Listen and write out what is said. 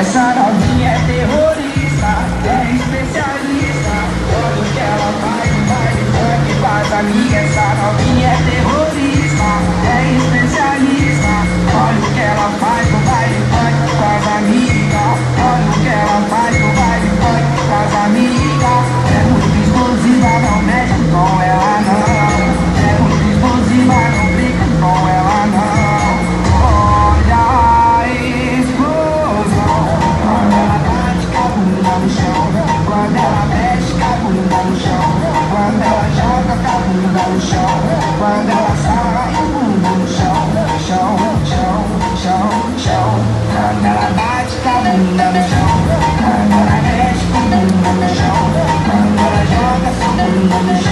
Essa novinha é terrorista, é especialista. Olha o que ela faz no baile funk com as amigas. Essa novinha é terrorista, é especialista. Olha o que ela faz no baile funk com as amigas. Olha o que ela faz no baile funk com as amigas. É muito explosiva, não mexe com ela não. É muito explosiva, não brinca com ela não. Olha a explosão. Quando ela bate com a bunda no chão, quando ela mexe com a bunda no chão, quando ela joga com a bunda no chão, quando ela sai a bunda no chão, chão, chão, chão, chão. Quando ela bate com a bunda no chão, quando ela mexe com a bunda no chão, quando ela joga sua bunda no chão.